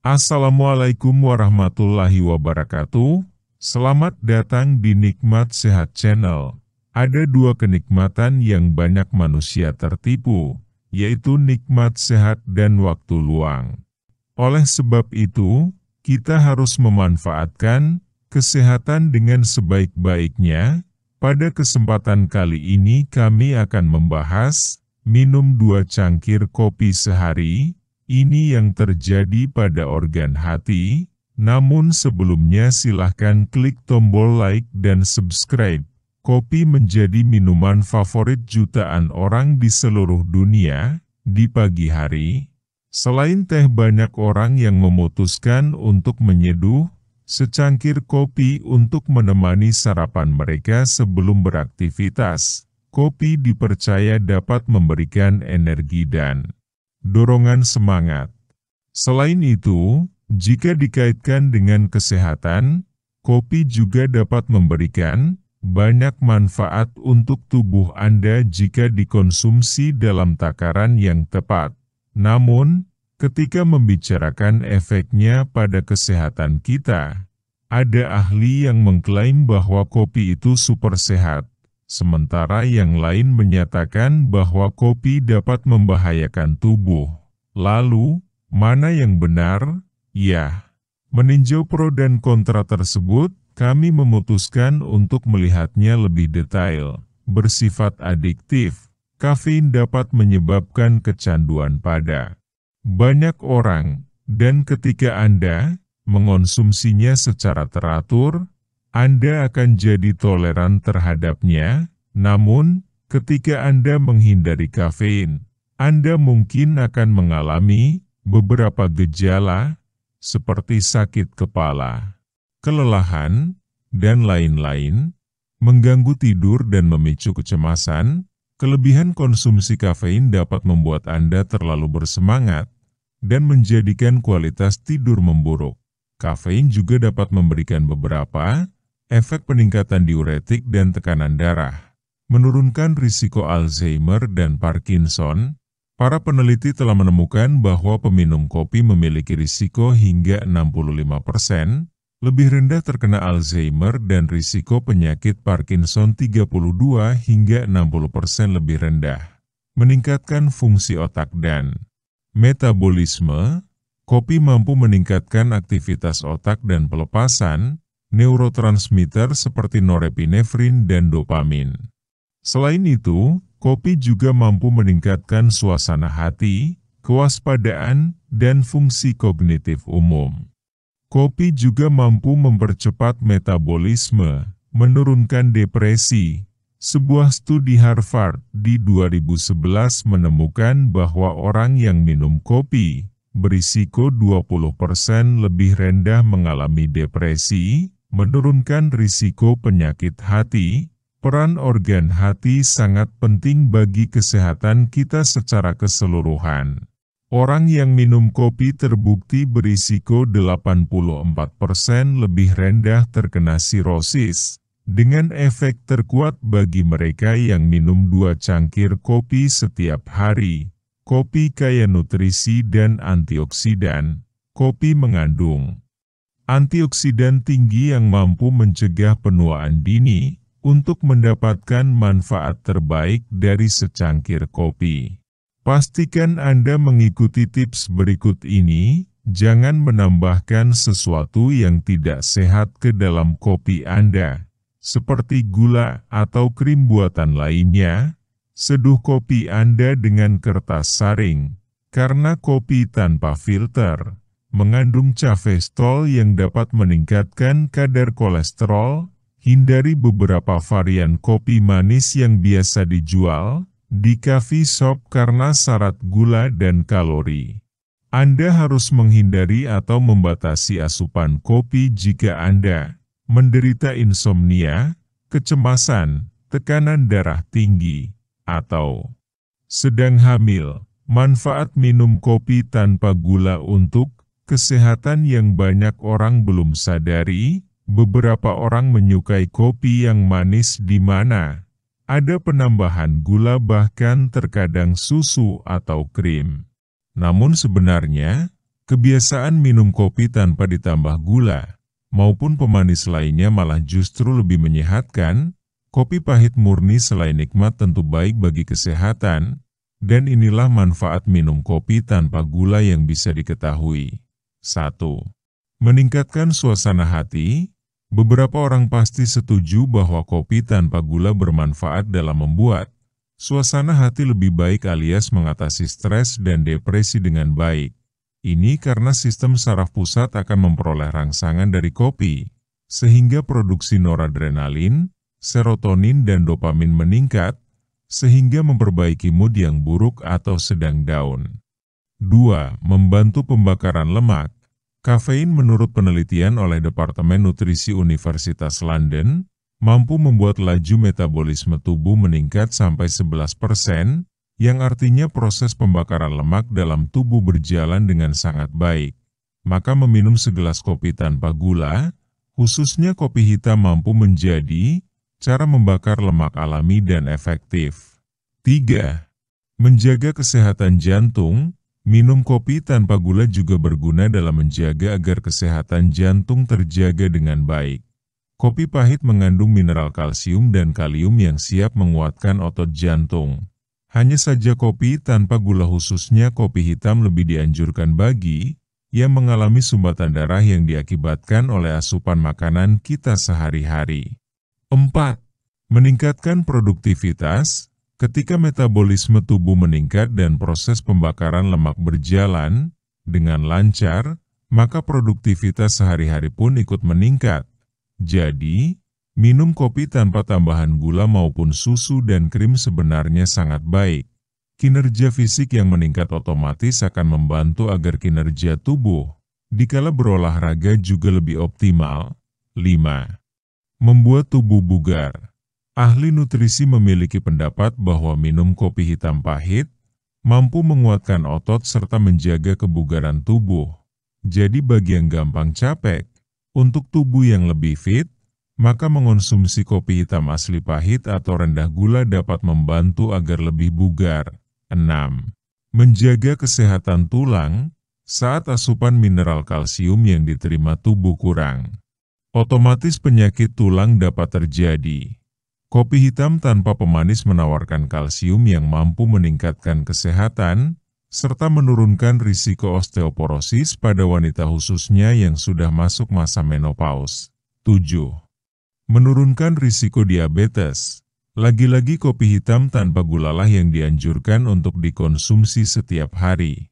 Assalamualaikum warahmatullahi wabarakatuh. Selamat datang di Nikmat Sehat Channel. Ada dua kenikmatan yang banyak manusia tertipu, yaitu nikmat sehat dan waktu luang. Oleh sebab itu, kita harus memanfaatkan kesehatan dengan sebaik-baiknya. Pada kesempatan kali ini kami akan membahas minum 2 cangkir kopi sehari. Ini yang terjadi pada organ hati. Namun sebelumnya silahkan klik tombol like dan subscribe. Kopi menjadi minuman favorit jutaan orang di seluruh dunia di pagi hari. Selain teh, banyak orang yang memutuskan untuk menyeduh secangkir kopi untuk menemani sarapan mereka sebelum beraktivitas. Kopi dipercaya dapat memberikan energi dan dorongan semangat. Selain itu, jika dikaitkan dengan kesehatan, kopi juga dapat memberikan banyak manfaat untuk tubuh Anda jika dikonsumsi dalam takaran yang tepat. Namun, ketika membicarakan efeknya pada kesehatan kita, ada ahli yang mengklaim bahwa kopi itu super sehat. Sementara yang lain menyatakan bahwa kopi dapat membahayakan tubuh. Lalu, mana yang benar? Ya, meninjau pro dan kontra tersebut, kami memutuskan untuk melihatnya lebih detail. Bersifat adiktif, kafein dapat menyebabkan kecanduan pada banyak orang, dan ketika Anda mengonsumsinya secara teratur, Anda akan jadi toleran terhadapnya. Namun, ketika Anda menghindari kafein, Anda mungkin akan mengalami beberapa gejala seperti sakit kepala, kelelahan, dan lain-lain, mengganggu tidur dan memicu kecemasan. Kelebihan konsumsi kafein dapat membuat Anda terlalu bersemangat dan menjadikan kualitas tidur memburuk. Kafein juga dapat memberikan beberapa efek peningkatan diuretik dan tekanan darah, menurunkan risiko Alzheimer dan Parkinson. Para peneliti telah menemukan bahwa peminum kopi memiliki risiko hingga 65% lebih rendah terkena Alzheimer dan risiko penyakit Parkinson 32 hingga 60% lebih rendah. Meningkatkan fungsi otak dan metabolisme, kopi mampu meningkatkan aktivitas otak dan pelepasan neurotransmitter seperti norepinefrin dan dopamin. Selain itu, kopi juga mampu meningkatkan suasana hati, kewaspadaan, dan fungsi kognitif umum. Kopi juga mampu mempercepat metabolisme, menurunkan depresi. Sebuah studi Harvard di 2011 menemukan bahwa orang yang minum kopi berisiko 20% lebih rendah mengalami depresi, menurunkan risiko penyakit hati. Peran organ hati sangat penting bagi kesehatan kita secara keseluruhan. Orang yang minum kopi terbukti berisiko 84% lebih rendah terkena sirosis, dengan efek terkuat bagi mereka yang minum 2 cangkir kopi setiap hari. Kopi kaya nutrisi dan antioksidan. Kopi mengandung antioksidan tinggi yang mampu mencegah penuaan dini. Untuk mendapatkan manfaat terbaik dari secangkir kopi, pastikan Anda mengikuti tips berikut ini. Jangan menambahkan sesuatu yang tidak sehat ke dalam kopi Anda, seperti gula atau krim buatan lainnya. Seduh kopi Anda dengan kertas saring, karena kopi tanpa filter mengandung kafein yang dapat meningkatkan kadar kolesterol. Hindari beberapa varian kopi manis yang biasa dijual di coffee shop karena syarat gula dan kalori. Anda harus menghindari atau membatasi asupan kopi jika Anda menderita insomnia, kecemasan, tekanan darah tinggi, atau sedang hamil. Manfaat minum kopi tanpa gula untuk kesehatan yang banyak orang belum sadari. Beberapa orang menyukai kopi yang manis di mana ada penambahan gula bahkan terkadang susu atau krim. Namun sebenarnya, Kebiasaan minum kopi tanpa ditambah gula maupun pemanis lainnya malah justru lebih menyehatkan. Kopi pahit murni selain nikmat tentu baik bagi kesehatan, dan inilah manfaat minum kopi tanpa gula yang bisa diketahui. 1. Meningkatkan suasana hati. Beberapa orang pasti setuju bahwa kopi tanpa gula bermanfaat dalam membuat suasana hati lebih baik alias mengatasi stres dan depresi dengan baik. Ini karena sistem saraf pusat akan memperoleh rangsangan dari kopi, sehingga produksi noradrenalin, serotonin dan dopamin meningkat, sehingga memperbaiki mood yang buruk atau sedang down. 2. Membantu pembakaran lemak. Kafein menurut penelitian oleh Departemen Nutrisi Universitas London, mampu membuat laju metabolisme tubuh meningkat sampai 11%, yang artinya proses pembakaran lemak dalam tubuh berjalan dengan sangat baik. Maka meminum segelas kopi tanpa gula, khususnya kopi hitam mampu menjadi cara membakar lemak alami dan efektif. 3. Menjaga kesehatan jantung. Minum kopi tanpa gula juga berguna dalam menjaga agar kesehatan jantung terjaga dengan baik. Kopi pahit mengandung mineral kalsium dan kalium yang siap menguatkan otot jantung. Hanya saja kopi tanpa gula khususnya kopi hitam lebih dianjurkan bagi yang mengalami sumbatan darah yang diakibatkan oleh asupan makanan kita sehari-hari. 4. Meningkatkan produktivitas. Ketika metabolisme tubuh meningkat dan proses pembakaran lemak berjalan dengan lancar, maka produktivitas sehari-hari pun ikut meningkat. Jadi, minum kopi tanpa tambahan gula maupun susu dan krim sebenarnya sangat baik. Kinerja fisik yang meningkat otomatis akan membantu agar kinerja tubuh dikala berolahraga juga lebih optimal. 5. Membuat tubuh bugar. Ahli nutrisi memiliki pendapat bahwa minum kopi hitam pahit mampu menguatkan otot serta menjaga kebugaran tubuh. Jadi bagi yang gampang capek, untuk tubuh yang lebih fit, maka mengonsumsi kopi hitam asli pahit atau rendah gula dapat membantu agar lebih bugar. 6. Menjaga kesehatan tulang. Saat asupan mineral kalsium yang diterima tubuh kurang, otomatis penyakit tulang dapat terjadi. Kopi hitam tanpa pemanis menawarkan kalsium yang mampu meningkatkan kesehatan, serta menurunkan risiko osteoporosis pada wanita khususnya yang sudah masuk masa menopause. 7. Menurunkan risiko diabetes. Lagi-lagi kopi hitam tanpa gulalah yang dianjurkan untuk dikonsumsi setiap hari,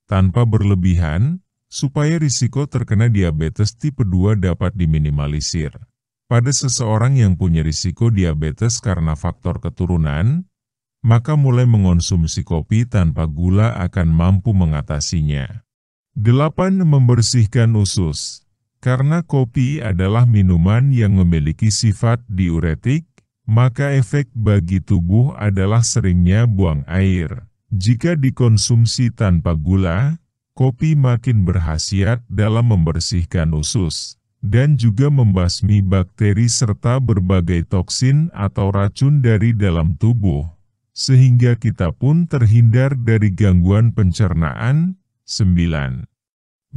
tanpa berlebihan, supaya risiko terkena diabetes tipe 2 dapat diminimalisir. Pada seseorang yang punya risiko diabetes karena faktor keturunan, maka mulai mengonsumsi kopi tanpa gula akan mampu mengatasinya. 8. Membersihkan usus. Karena kopi adalah minuman yang memiliki sifat diuretik, maka efek bagi tubuh adalah seringnya buang air. Jika dikonsumsi tanpa gula, kopi makin berkhasiat dalam membersihkan usus dan juga membasmi bakteri serta berbagai toksin atau racun dari dalam tubuh, sehingga kita pun terhindar dari gangguan pencernaan. 9.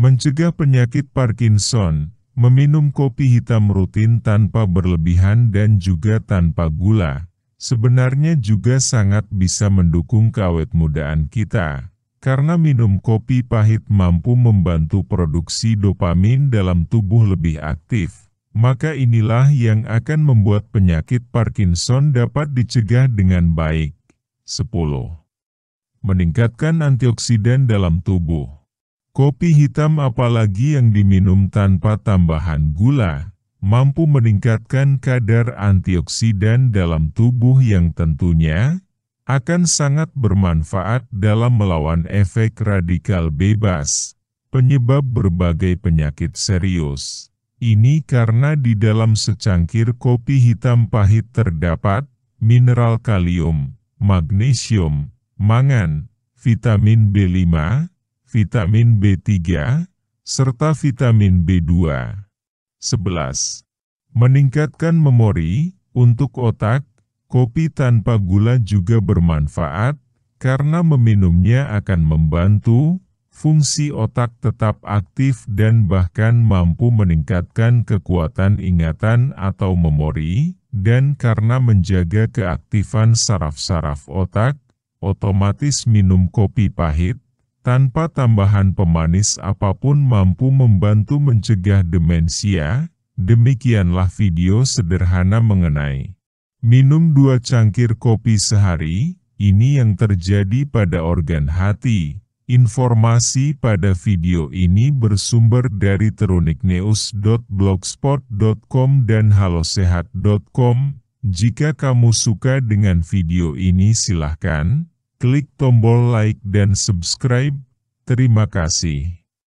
Mencegah penyakit Parkinson. Meminum kopi hitam rutin tanpa berlebihan dan juga tanpa gula, sebenarnya juga sangat bisa mendukung keawet mudaan kita. Karena minum kopi pahit mampu membantu produksi dopamin dalam tubuh lebih aktif, maka inilah yang akan membuat penyakit Parkinson dapat dicegah dengan baik. 10. Meningkatkan antioksidan dalam tubuh. Kopi hitam apalagi yang diminum tanpa tambahan gula, mampu meningkatkan kadar antioksidan dalam tubuh yang tentunya akan sangat bermanfaat dalam melawan efek radikal bebas, penyebab berbagai penyakit serius. Ini karena di dalam secangkir kopi hitam pahit terdapat mineral kalium, magnesium, mangan, vitamin B5, vitamin B3, serta vitamin B2. 11. Meningkatkan memori. Untuk otak, kopi tanpa gula juga bermanfaat, karena meminumnya akan membantu fungsi otak tetap aktif dan bahkan mampu meningkatkan kekuatan ingatan atau memori, dan karena menjaga keaktifan saraf-saraf otak, otomatis minum kopi pahit, tanpa tambahan pemanis apapun mampu membantu mencegah demensia. Demikianlah video sederhana mengenai minum 2 cangkir kopi sehari, ini yang terjadi pada organ hati. Informasi pada video ini bersumber dari teruniknews.blogspot.com dan halosehat.com. Jika kamu suka dengan video ini silahkan klik tombol like dan subscribe. Terima kasih.